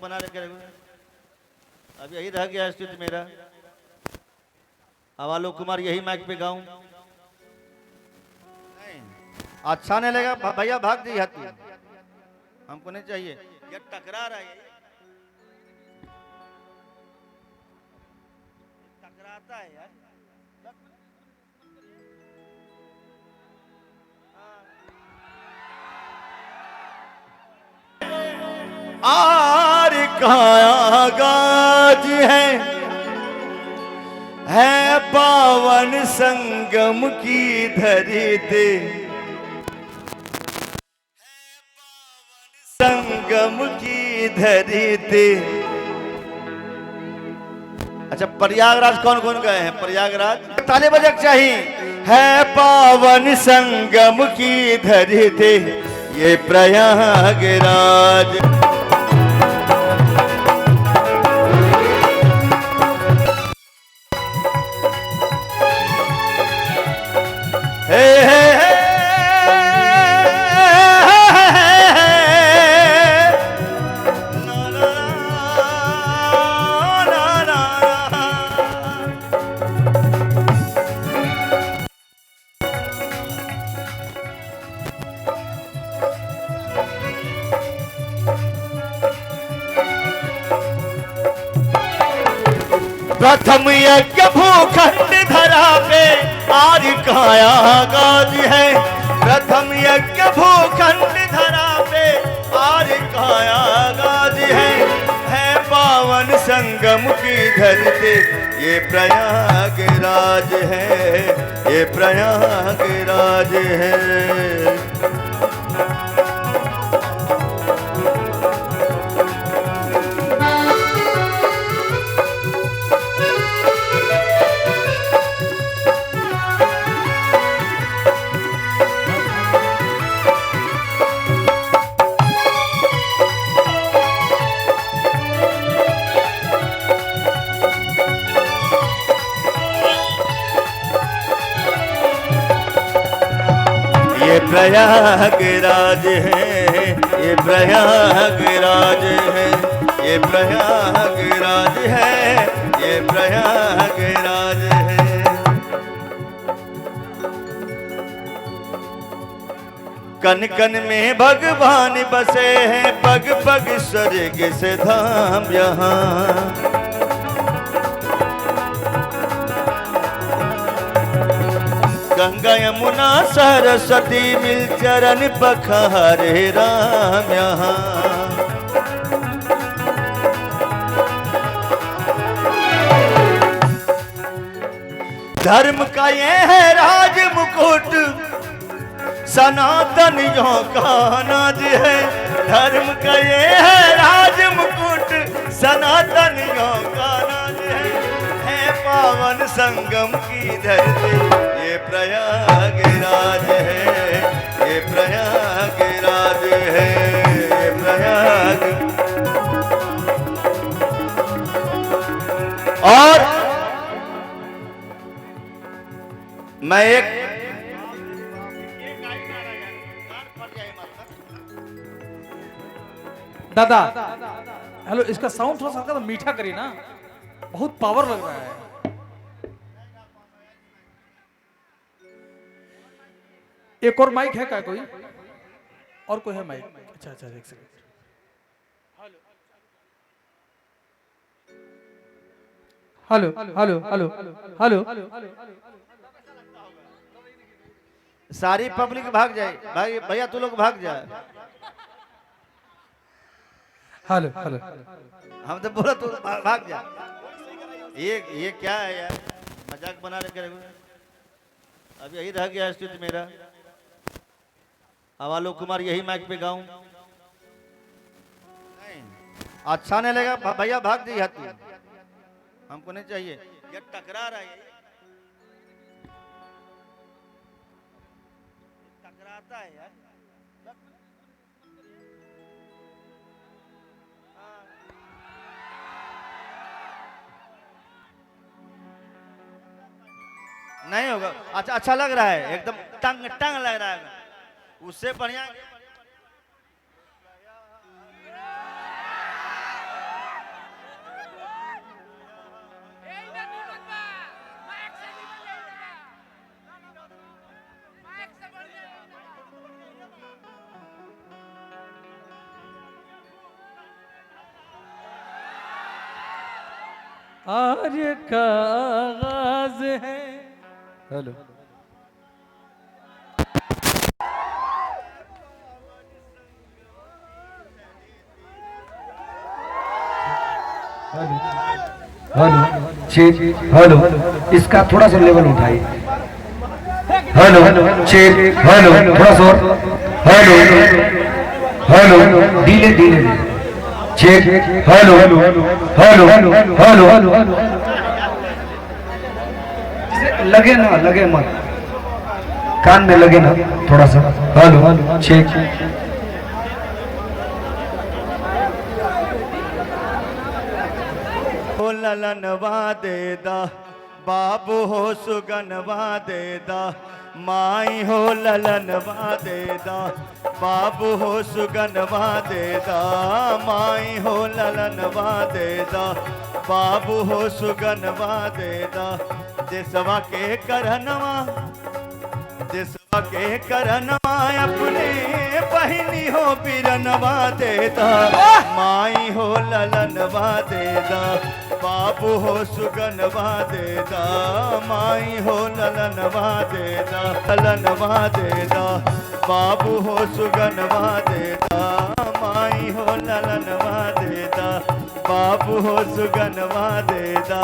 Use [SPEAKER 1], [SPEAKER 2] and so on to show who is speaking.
[SPEAKER 1] बना के रखो। अब यही रह गया स्थिति मेरा। अब आलोक कुमार यही माइक पे गाऊं? नहीं, अच्छा नहीं लगा भैया, भाग दी हाथी, हमको नहीं चाहिए। ये टकरा रहा है, टकराता है यार। आर काया गाज है पावन संगम की धरती, संगम की धरती। अच्छा, प्रयागराज कौन कौन गए हैं? प्रयागराज ताली बजक चाहिए। है पावन संगम की धरती ये प्रयागराज। हे हे हे प्रथम यज्ञ भूखंड धरा पे आर काया गाज है। प्रथम यज्ञ भूखंड धरा पे आर काया गाज है पावन संगम की धरती ये प्रयागराज है, ये प्रयागराज है। ये प्रयागराज है, ये प्रयागराज है, ये प्रयागराज है, ये प्रयागराज है। कन कन में भगवान बसे हैं, पग पग स्वर्ग से धाम यहाँ। गंगा यमुना सरस्वती मिल चरण पखारे राम यहाँ। धर्म का ये है राज मुकुट सनातनियों का नाज है। धर्म का ये है राज मुकुट सनातनियों का नाज है पावन संगम की धरती ये प्रयागराज है, ये प्रयागराज है, ये प्रयाग। और मैं एक
[SPEAKER 2] दादा, हेलो, इसका साउंड थोड़ा सा मीठा करिए ना, बहुत पावर लग रहा है। एक और माइक है क्या कोई? और कोई है माइक? अच्छा अच्छा, एक second. Hello hello hello hello hello.
[SPEAKER 1] सारी पब्लिक भाग जाए, भाई भैया तू लोग भाग जाए।
[SPEAKER 2] Hello hello.
[SPEAKER 1] हम तो बोला तू भाग जा। ये क्या है यार, मजाक बना के रखो। अब यही रह गया स्थिति मेरा। अब आलोक कुमार यही माइक पे गाऊं? नहीं, अच्छा नहीं लगा भैया, भाग दी हाथी, हमको नहीं चाहिए। ये टकरा रहा है, टकराता है यार। नहीं होगा। अच्छा, अच्छा लग रहा है, एकदम टंग टंग लग रहा है, उससे बढ़िया।
[SPEAKER 2] आज का आगाज है। हेलो
[SPEAKER 3] हेलो चेक हेलो, इसका थोड़ा सा लेवल उठाइए। हेलो चेक हेलो, थोड़ा सा हेलो हेलो, धीरे धीरे check hello hello hello hello, लगे ना लगे मत, कान में लगे ना थोड़ा सा। हेलो चेक
[SPEAKER 1] हो ललनवा देदा बाबू हो सुगनवा देदा, माई हो ललनवा देदा बाबू हो सुगनवा देदा, माई हो ललनवा देदा बाबू हो सुगनवा देदा। देसवा के करनवा, देसवा के करनवा अपने बहिनी हो बिरनवा देदा, माई हो ललनवा देदा बाबू हो सुगनवा देदा, माई हो ललनवा देदा, ललनवा देदा बाबू हो सुगनवा देदा, माई हो ललनवा देदा बाबू हो सुगनवा देदा।